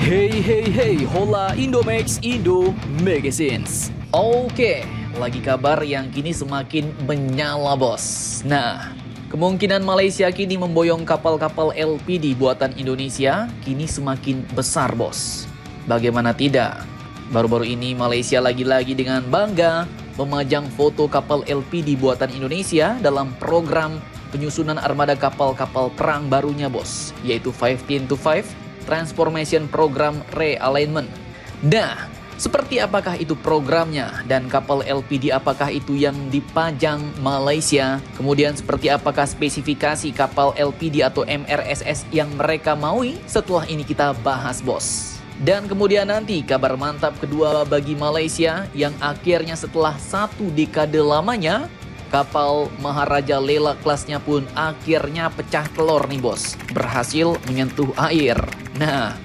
Hey, hola Indomax Indo Magazines. Oke, lagi kabar yang kini semakin menyala bos. Nah, kemungkinan Malaysia kini memboyong kapal-kapal LPD buatan Indonesia kini semakin besar bos. Bagaimana tidak? Baru-baru ini Malaysia lagi-lagi dengan bangga memajang foto kapal LPD buatan Indonesia dalam program penyusunan armada kapal-kapal perang barunya bos, yaitu 15-5 Transformation Program Realignment. Nah, seperti apakah itu programnya dan kapal LPD apakah itu yang dipajang Malaysia? Kemudian seperti apakah spesifikasi kapal LPD atau MRSS yang mereka maui? Setelah ini kita bahas bos. Dan kemudian nanti kabar mantap kedua bagi Malaysia yang akhirnya setelah 1 dekade lamanya kapal Maharaja Lela kelasnya pun akhirnya pecah telur nih bos, berhasil menyentuh air. Nah,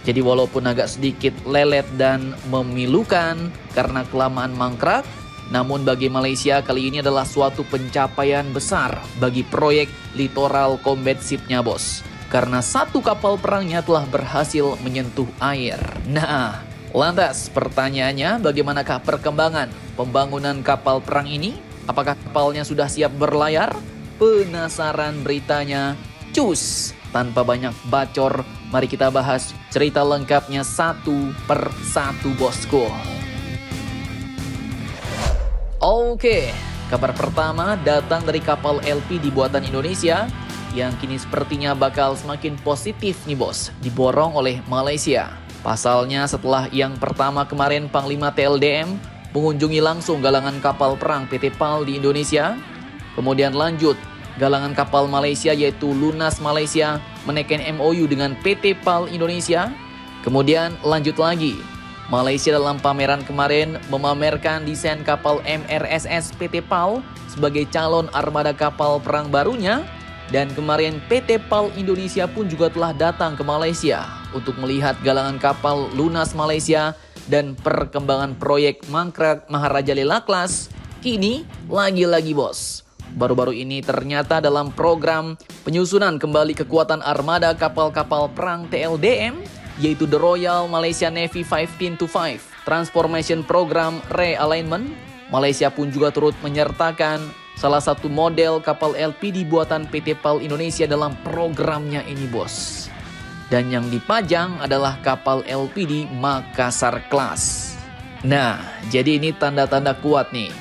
jadi walaupun agak sedikit lelet dan memilukan karena kelamaan mangkrak, namun bagi Malaysia kali ini adalah suatu pencapaian besar bagi proyek Littoral Combat Ship-nya bos. Karena 1 kapal perangnya telah berhasil menyentuh air. Nah, lantas pertanyaannya bagaimanakah perkembangan pembangunan kapal perang ini? Apakah kapalnya sudah siap berlayar? Penasaran beritanya? Cus! Tanpa banyak bacor, mari kita bahas cerita lengkapnya satu per satu bosku. Oke, kabar pertama datang dari kapal LPD buatan Indonesia yang kini sepertinya bakal semakin positif nih bos, diborong oleh Malaysia. Pasalnya setelah yang pertama kemarin Panglima TLDM mengunjungi langsung galangan kapal perang PT PAL di Indonesia. Kemudian lanjut, galangan kapal Malaysia yaitu Lunas Malaysia menaikkan MOU dengan PT PAL Indonesia. Kemudian lanjut lagi, Malaysia dalam pameran kemarin memamerkan desain kapal MRSS PT PAL sebagai calon armada kapal perang barunya. Dan kemarin PT PAL Indonesia pun juga telah datang ke Malaysia untuk melihat galangan kapal Lunas Malaysia dan perkembangan proyek mangkrak Maharaja Lela Class. Kini lagi-lagi bos, baru-baru ini ternyata dalam program penyusunan kembali kekuatan armada kapal-kapal perang TLDM, yaitu The Royal Malaysia Navy 15-5 Transformation Program Realignment, Malaysia pun juga turut menyertakan salah satu model kapal LPD buatan PT PAL Indonesia dalam programnya ini bos. Dan yang dipajang adalah kapal LPD Makassar Class. Nah, jadi ini tanda-tanda kuat nih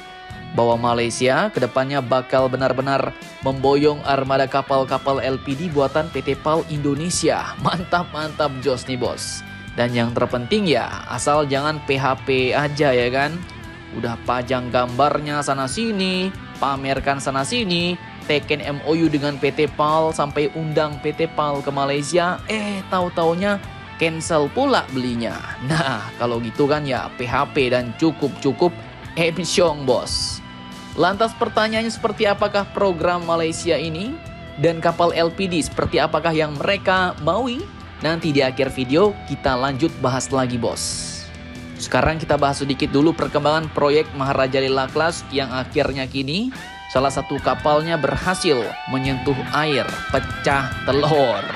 bahwa Malaysia kedepannya bakal benar-benar memboyong armada kapal-kapal LPD buatan PT PAL Indonesia. Mantap jos nih bos. Dan yang terpenting ya, asal jangan PHP aja ya kan. Udah pajang gambarnya sana-sini, pamerkan sana-sini, teken MOU dengan PT PAL sampai undang PT PAL ke Malaysia, tahu-taunya cancel pula belinya. Nah, kalau gitu kan ya PHP dan cukup emsyong bos. Lantas pertanyaannya seperti apakah program Malaysia ini dan kapal LPD seperti apakah yang mereka maui? Nanti di akhir video kita lanjut bahas lagi bos. Sekarang kita bahas sedikit dulu perkembangan proyek Maharaja Lela Class yang akhirnya kini salah satu kapalnya berhasil menyentuh air, pecah telur.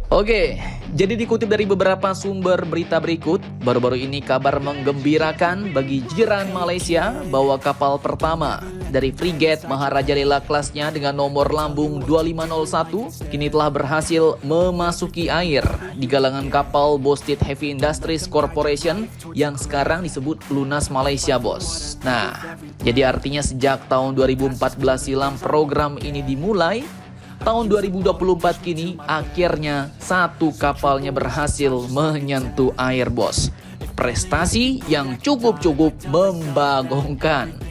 Oke, jadi dikutip dari beberapa sumber berita berikut, baru-baru ini kabar menggembirakan bagi jiran Malaysia bahwa kapal pertama dari frigate Maharaja Lela kelasnya dengan nomor lambung 2501 kini telah berhasil memasuki air di galangan kapal Bostit Heavy Industries Corporation yang sekarang disebut Lunas Malaysia bos. Nah, jadi artinya sejak tahun 2014 silam program ini dimulai, tahun 2024 kini akhirnya 1 kapalnya berhasil menyentuh air bos. Prestasi yang cukup membagongkan.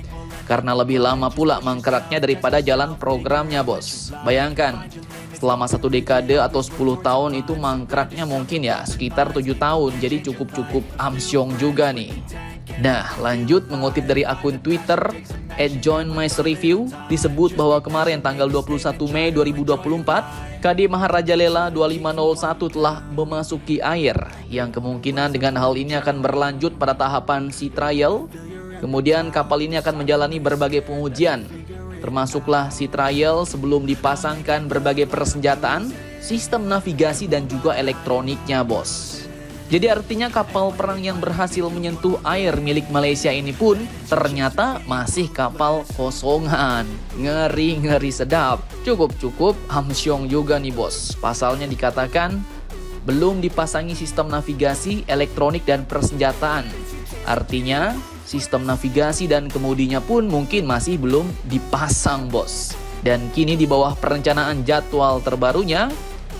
Karena lebih lama pula mangkraknya daripada jalan programnya bos. Bayangkan, selama 1 dekade atau 10 tahun itu mangkraknya mungkin ya sekitar 7 tahun. Jadi cukup amsyong juga nih. Nah, lanjut mengutip dari akun Twitter @joinmysreview disebut bahwa kemarin tanggal 21 Mei 2024 KD Maharaja Lela 2501 telah memasuki air yang kemungkinan dengan hal ini akan berlanjut pada tahapan sea trial. Kemudian kapal ini akan menjalani berbagai pengujian Termasuklah sea trial sebelum dipasangkan berbagai persenjataan, sistem navigasi dan juga elektroniknya, bos. Jadi artinya kapal perang yang berhasil menyentuh air milik Malaysia ini pun ternyata masih kapal kosongan. Ngeri-ngeri sedap. Cukup amsyong juga nih, bos. Pasalnya dikatakan belum dipasangi sistem navigasi, elektronik dan persenjataan. Artinya sistem navigasi dan kemudinya pun mungkin masih belum dipasang, bos. Dan kini di bawah perencanaan jadwal terbarunya,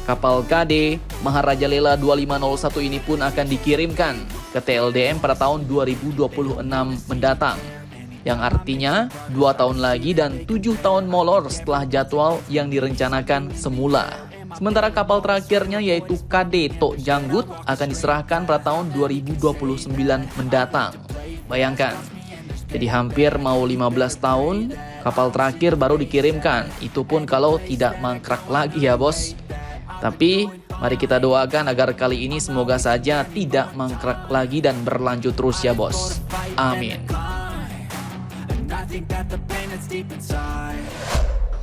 kapal KD Maharaja Lela 2501 ini pun akan dikirimkan ke TLDM pada tahun 2026 mendatang. Yang artinya 2 tahun lagi dan 7 tahun molor setelah jadwal yang direncanakan semula. Sementara kapal terakhirnya yaitu KD Tok Janggut akan diserahkan pada tahun 2029 mendatang. Bayangkan, jadi hampir mau 15 tahun kapal terakhir baru dikirimkan. Itu pun kalau tidak mangkrak lagi ya, bos. Tapi mari kita doakan agar kali ini semoga saja tidak mangkrak lagi dan berlanjut terus ya, bos. Amin.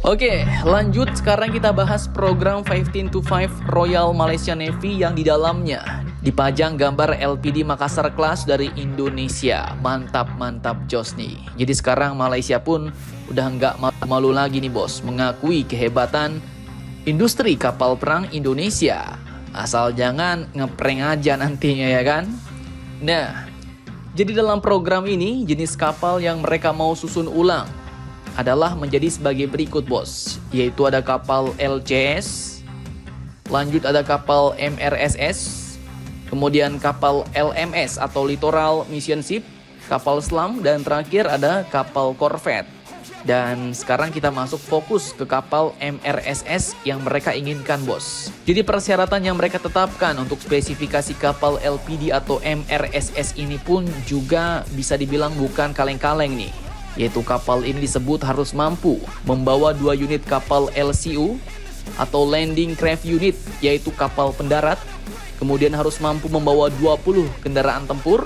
Oke, lanjut sekarang kita bahas program 15-5 Royal Malaysia Navy yang di dalamnya dipajang gambar LPD Makassar Class dari Indonesia. Mantap jos nih. Jadi sekarang Malaysia pun udah nggak malu lagi nih, bos, mengakui kehebatan industri kapal perang Indonesia. Asal jangan ngeprank aja nantinya ya kan. Nah, jadi dalam program ini jenis kapal yang mereka mau susun ulang adalah menjadi sebagai berikut, bos. Yaitu ada kapal LCS, lanjut ada kapal MRSS, kemudian kapal LMS atau Littoral Mission Ship, kapal selam, dan terakhir ada kapal korvet. Dan sekarang kita masuk fokus ke kapal MRSS yang mereka inginkan, bos. Jadi persyaratan yang mereka tetapkan untuk spesifikasi kapal LPD atau MRSS ini pun juga bisa dibilang bukan kaleng-kaleng nih. Yaitu kapal ini disebut harus mampu membawa 2 unit kapal LCU atau Landing Craft Unit, yaitu kapal pendarat. Kemudian harus mampu membawa 20 kendaraan tempur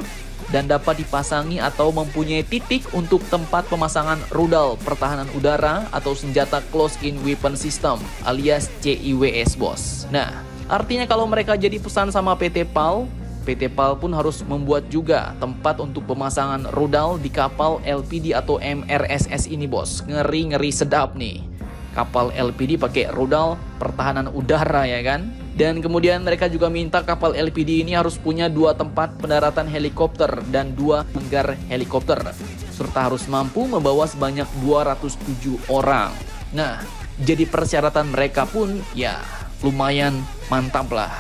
dan dapat dipasangi atau mempunyai titik untuk tempat pemasangan rudal pertahanan udara atau senjata close-in weapon system alias CIWS, bos. Nah, artinya kalau mereka jadi pesan sama PT PAL pun harus membuat juga tempat untuk pemasangan rudal di kapal LPD atau MRSS ini, bos. Ngeri-ngeri sedap nih. Kapal LPD pakai rudal pertahanan udara ya kan. Dan kemudian mereka juga minta kapal LPD ini harus punya 2 tempat pendaratan helikopter dan 2 hanggar helikopter, serta harus mampu membawa sebanyak 207 orang. Nah, jadi persyaratan mereka pun ya lumayan mantap lah.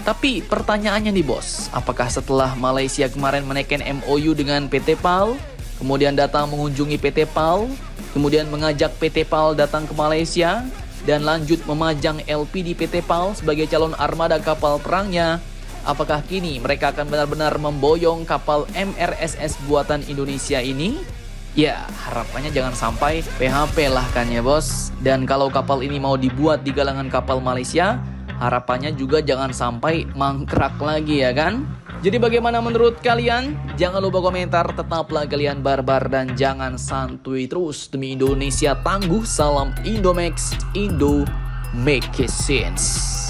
Tapi pertanyaannya nih, bos, apakah setelah Malaysia kemarin menaikkan MOU dengan PT PAL, kemudian datang mengunjungi PT PAL, kemudian mengajak PT PAL datang ke Malaysia, dan lanjut memajang LPD PT PAL sebagai calon armada kapal perangnya, apakah kini mereka akan benar-benar memboyong kapal MRSS buatan Indonesia ini? Ya, harapannya jangan sampai PHP lah kan ya, bos. Dan kalau kapal ini mau dibuat di galangan kapal Malaysia, harapannya juga jangan sampai mangkrak lagi ya kan. Jadi bagaimana menurut kalian? Jangan lupa komentar, tetaplah kalian barbar dan jangan santuy terus. Demi Indonesia tangguh, salam Indomax, Indo make it sense.